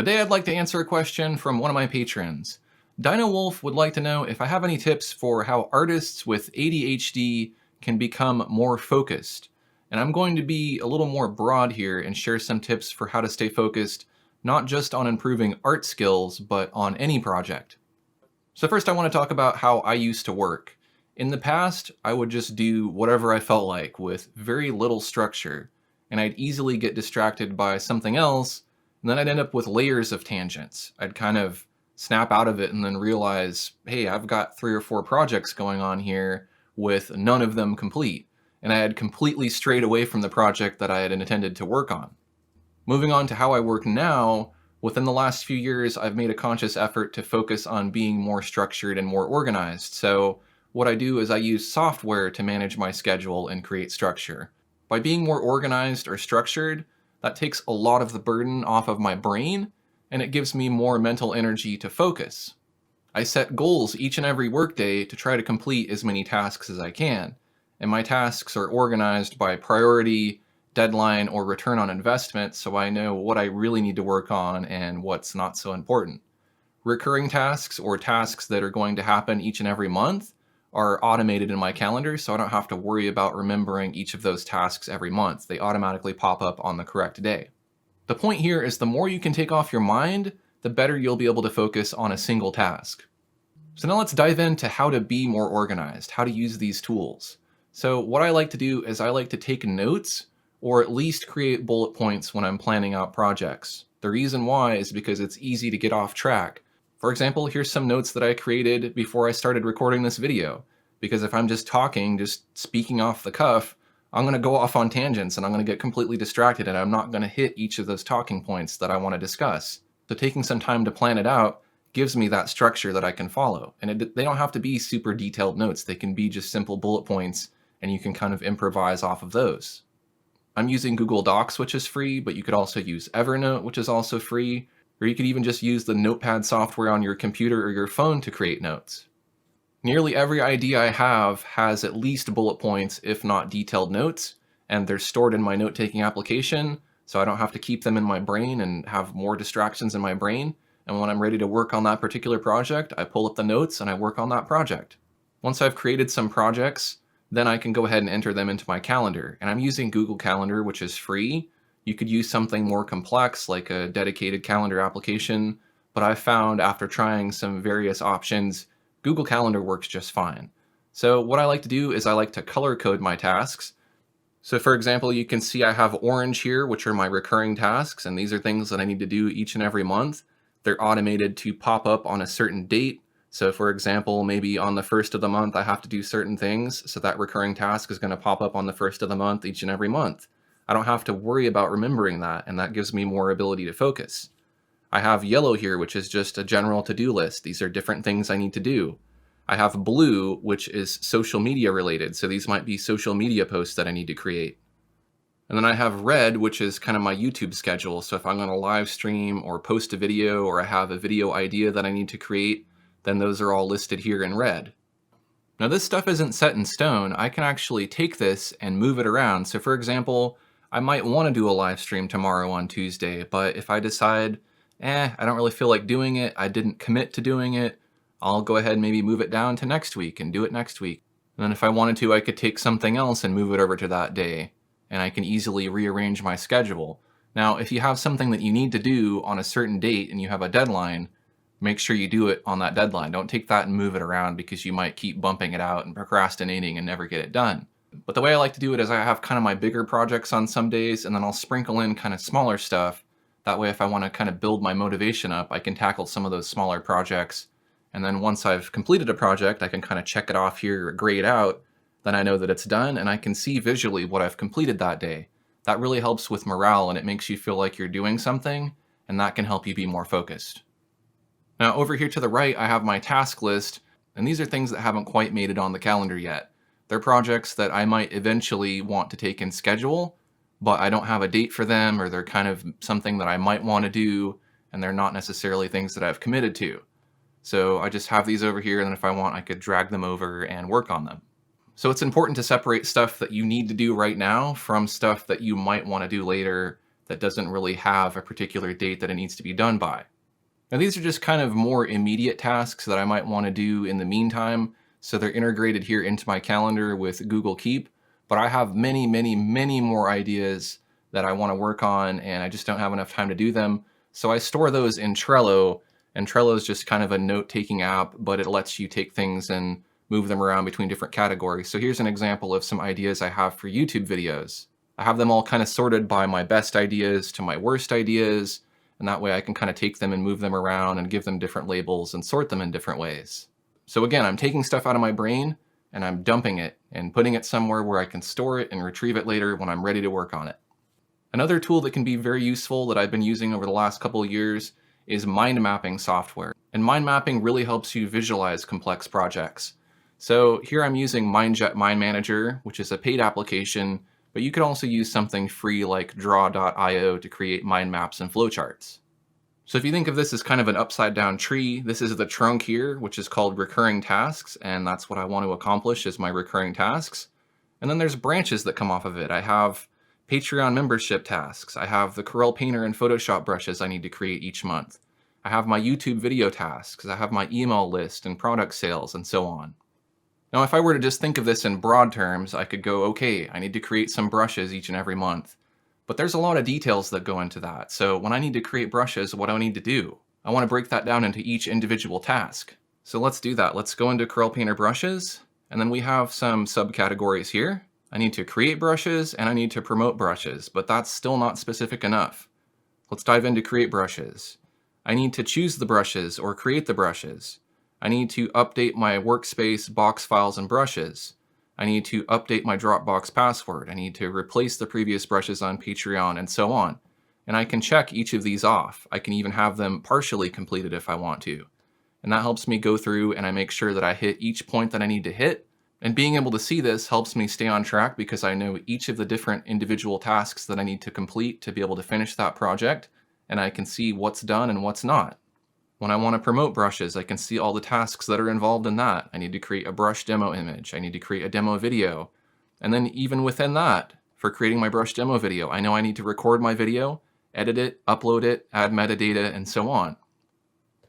Today I'd like to answer a question from one of my patrons. Dino Wolf would like to know if I have any tips for how artists with ADHD can become more focused. And I'm going to be a little more broad here and share some tips for how to stay focused, not just on improving art skills, but on any project. So first I want to talk about how I used to work. In the past, I would just do whatever I felt like with very little structure, and I'd easily get distracted by something else, and then I'd end up with layers of tangents. I'd kind of snap out of it and then realize, hey, I've got 3 or 4 projects going on here with none of them complete, and I had completely strayed away from the project that I had intended to work on. Moving on to how I work now, within the last few years, I've made a conscious effort to focus on being more structured and more organized. So what I do is I use software to manage my schedule and create structure. By being more organized or structured, that takes a lot of the burden off of my brain, and it gives me more mental energy to focus. I set goals each and every workday to try to complete as many tasks as I can, and my tasks are organized by priority, deadline, or return on investment, so I know what I really need to work on and what's not so important. Recurring tasks, or tasks that are going to happen each and every month, are automated in my calendar, so I don't have to worry about remembering each of those tasks every month. They automatically pop up on the correct day. The point here is the more you can take off your mind, the better you'll be able to focus on a single task. So now let's dive into how to be more organized, how to use these tools. So what I like to do is I like to take notes, or at least create bullet points when I'm planning out projects. The reason why is because it's easy to get off track. For example, here's some notes that I created before I started recording this video. Because if I'm just talking, just speaking off the cuff, I'm going to go off on tangents and I'm going to get completely distracted and I'm not going to hit each of those talking points that I want to discuss. So taking some time to plan it out gives me that structure that I can follow. And they don't have to be super detailed notes. They can be just simple bullet points and you can kind of improvise off of those. I'm using Google Docs, which is free, but you could also use Evernote, which is also free. Or you could even just use the Notepad software on your computer or your phone to create notes. Nearly every idea I have has at least bullet points, if not detailed notes, and they're stored in my note-taking application, so I don't have to keep them in my brain and have more distractions in my brain. And when I'm ready to work on that particular project, I pull up the notes and I work on that project. Once I've created some projects, then I can go ahead and enter them into my calendar. And I'm using Google Calendar, which is free. You could use something more complex, like a dedicated calendar application, but I've found after trying some various options, Google Calendar works just fine. So what I like to do is I like to color code my tasks. So for example, you can see I have orange here, which are my recurring tasks, and these are things that I need to do each and every month. They're automated to pop up on a certain date. So for example, maybe on the 1st of the month, I have to do certain things. So that recurring task is going to pop up on the 1st of the month each and every month. I don't have to worry about remembering that, and that gives me more ability to focus. I have yellow here, which is just a general to-do list. These are different things I need to do. I have blue, which is social media related. So these might be social media posts that I need to create. And then I have red, which is kind of my YouTube schedule. So if I'm going to live stream or post a video, or I have a video idea that I need to create, then those are all listed here in red. Now this stuff isn't set in stone. I can actually take this and move it around. So for example, I might want to do a live stream tomorrow on Tuesday, but if I decide, I don't really feel like doing it, I didn't commit to doing it, I'll go ahead and maybe move it down to next week and do it next week. And then if I wanted to, I could take something else and move it over to that day, and I can easily rearrange my schedule. Now, if you have something that you need to do on a certain date and you have a deadline, make sure you do it on that deadline. Don't take that and move it around because you might keep bumping it out and procrastinating and never get it done. But the way I like to do it is I have kind of my bigger projects on some days, and then I'll sprinkle in kind of smaller stuff. That way, if I want to kind of build my motivation up, I can tackle some of those smaller projects. And then once I've completed a project, I can kind of check it off here or grade out. Then I know that it's done, and I can see visually what I've completed that day. That really helps with morale, and it makes you feel like you're doing something, and that can help you be more focused. Now, over here to the right, I have my task list, and these are things that haven't quite made it on the calendar yet. They're projects that I might eventually want to take and schedule, but I don't have a date for them, or they're kind of something that I might want to do, and they're not necessarily things that I've committed to. So I just have these over here, and then if I want, I could drag them over and work on them. So it's important to separate stuff that you need to do right now from stuff that you might want to do later that doesn't really have a particular date that it needs to be done by. Now, these are just kind of more immediate tasks that I might want to do in the meantime, so they're integrated here into my calendar with Google Keep, but I have many, many, many more ideas that I want to work on, and I just don't have enough time to do them. So I store those in Trello, and Trello is just kind of a note-taking app, but it lets you take things and move them around between different categories. So here's an example of some ideas I have for YouTube videos. I have them all kind of sorted by my best ideas to my worst ideas, and that way I can kind of take them and move them around and give them different labels and sort them in different ways. So again, I'm taking stuff out of my brain and I'm dumping it and putting it somewhere where I can store it and retrieve it later when I'm ready to work on it. Another tool that can be very useful that I've been using over the last couple of years is mind mapping software. And mind mapping really helps you visualize complex projects. So here I'm using MindJet Mind Manager, which is a paid application, but you could also use something free like draw.io to create mind maps and flowcharts. So if you think of this as kind of an upside down tree, this is the trunk here, which is called recurring tasks, and that's what I want to accomplish is my recurring tasks. And then there's branches that come off of it. I have Patreon membership tasks. I have the Corel Painter and Photoshop brushes I need to create each month. I have my YouTube video tasks. I have my email list and product sales and so on. Now, if I were to just think of this in broad terms, I could go, okay, I need to create some brushes each and every month. But there's a lot of details that go into that. So when I need to create brushes, what do I need to do? I want to break that down into each individual task. So let's do that. Let's go into Corel Painter brushes, and then we have some subcategories here. I need to create brushes and I need to promote brushes, but that's still not specific enough. Let's dive into create brushes. I need to choose the brushes or create the brushes. I need to update my workspace, box files, and brushes. I need to update my Dropbox password. I need to replace the previous brushes on Patreon, and so on. And I can check each of these off. I can even have them partially completed if I want to. And that helps me go through and I make sure that I hit each point that I need to hit. And being able to see this helps me stay on track because I know each of the different individual tasks that I need to complete to be able to finish that project, and I can see what's done and what's not. When I want to promote brushes, I can see all the tasks that are involved in that. I need to create a brush demo image. I need to create a demo video. And then even within that, for creating my brush demo video, I know I need to record my video, edit it, upload it, add metadata, and so on.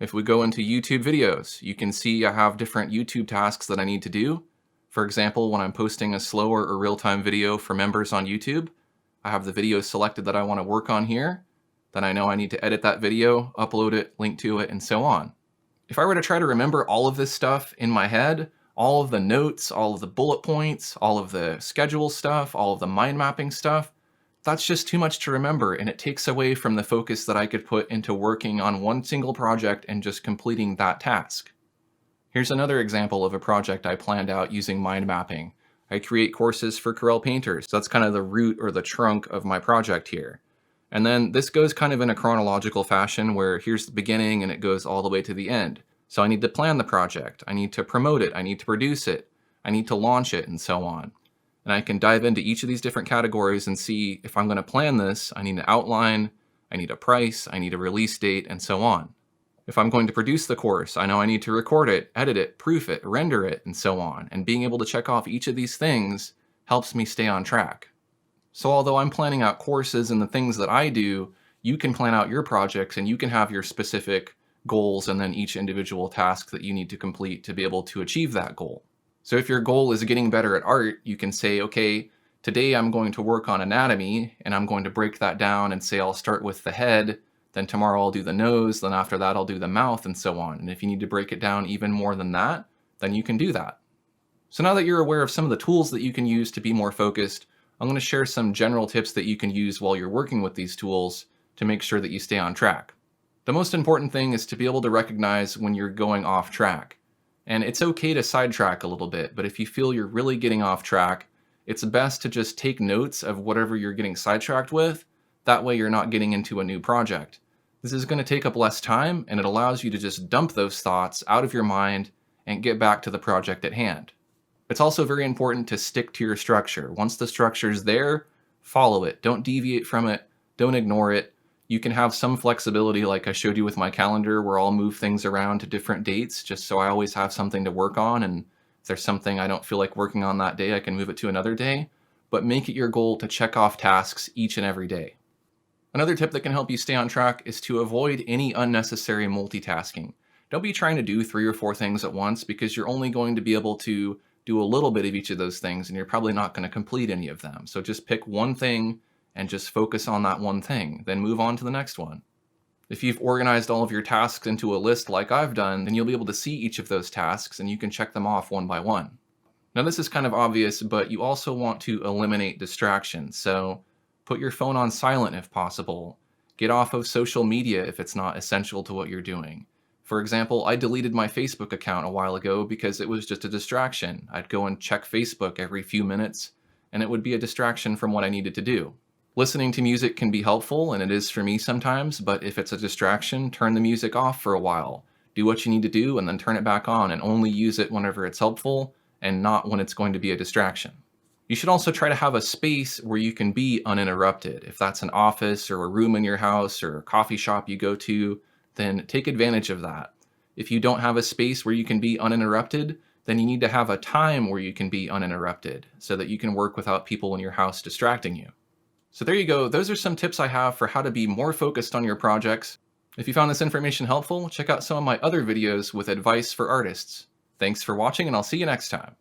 If we go into YouTube videos, you can see I have different YouTube tasks that I need to do. For example, when I'm posting a slower or real-time video for members on YouTube, I have the video selected that I want to work on here. Then I know I need to edit that video, upload it, link to it, and so on. If I were to try to remember all of this stuff in my head, all of the notes, all of the bullet points, all of the schedule stuff, all of the mind mapping stuff, that's just too much to remember, and it takes away from the focus that I could put into working on one single project and just completing that task. Here's another example of a project I planned out using mind mapping. I create courses for Corel Painter, so that's kind of the root or the trunk of my project here. And then this goes kind of in a chronological fashion where here's the beginning and it goes all the way to the end. So I need to plan the project, I need to promote it, I need to produce it, I need to launch it, and so on. And I can dive into each of these different categories and see if I'm going to plan this, I need an outline, I need a price, I need a release date, and so on. If I'm going to produce the course, I know I need to record it, edit it, proof it, render it, and so on. And being able to check off each of these things helps me stay on track. So although I'm planning out courses and the things that I do, you can plan out your projects and you can have your specific goals and then each individual task that you need to complete to be able to achieve that goal. So if your goal is getting better at art, you can say, okay, today I'm going to work on anatomy and I'm going to break that down and say I'll start with the head, then tomorrow I'll do the nose, then after that I'll do the mouth, and so on. And if you need to break it down even more than that, then you can do that. So now that you're aware of some of the tools that you can use to be more focused, I'm going to share some general tips that you can use while you're working with these tools to make sure that you stay on track. The most important thing is to be able to recognize when you're going off track. And it's okay to sidetrack a little bit, but if you feel you're really getting off track, it's best to just take notes of whatever you're getting sidetracked with. That way you're not getting into a new project. This is going to take up less time, and it allows you to just dump those thoughts out of your mind and get back to the project at hand. It's also very important to stick to your structure. Once the structure's there, follow it. Don't deviate from it. Don't ignore it. You can have some flexibility like I showed you with my calendar where I'll move things around to different dates just so I always have something to work on, and if there's something I don't feel like working on that day, I can move it to another day. But make it your goal to check off tasks each and every day. Another tip that can help you stay on track is to avoid any unnecessary multitasking. Don't be trying to do 3 or 4 things at once, because you're only going to be able to do a little bit of each of those things and you're probably not going to complete any of them. So just pick one thing and just focus on that one thing, then move on to the next one. If you've organized all of your tasks into a list like I've done, then you'll be able to see each of those tasks and you can check them off one by one. Now this is kind of obvious, but you also want to eliminate distractions. So put your phone on silent if possible. Get off of social media if it's not essential to what you're doing. For example, I deleted my Facebook account a while ago because it was just a distraction. I'd go and check Facebook every few minutes, and it would be a distraction from what I needed to do. Listening to music can be helpful, and it is for me sometimes, but if it's a distraction, turn the music off for a while. Do what you need to do and then turn it back on, and only use it whenever it's helpful and not when it's going to be a distraction. You should also try to have a space where you can be uninterrupted. If that's an office or a room in your house or a coffee shop you go to, then take advantage of that. If you don't have a space where you can be uninterrupted, then you need to have a time where you can be uninterrupted so that you can work without people in your house distracting you. So there you go. Those are some tips I have for how to be more focused on your projects. If you found this information helpful, check out some of my other videos with advice for artists. Thanks for watching, and I'll see you next time.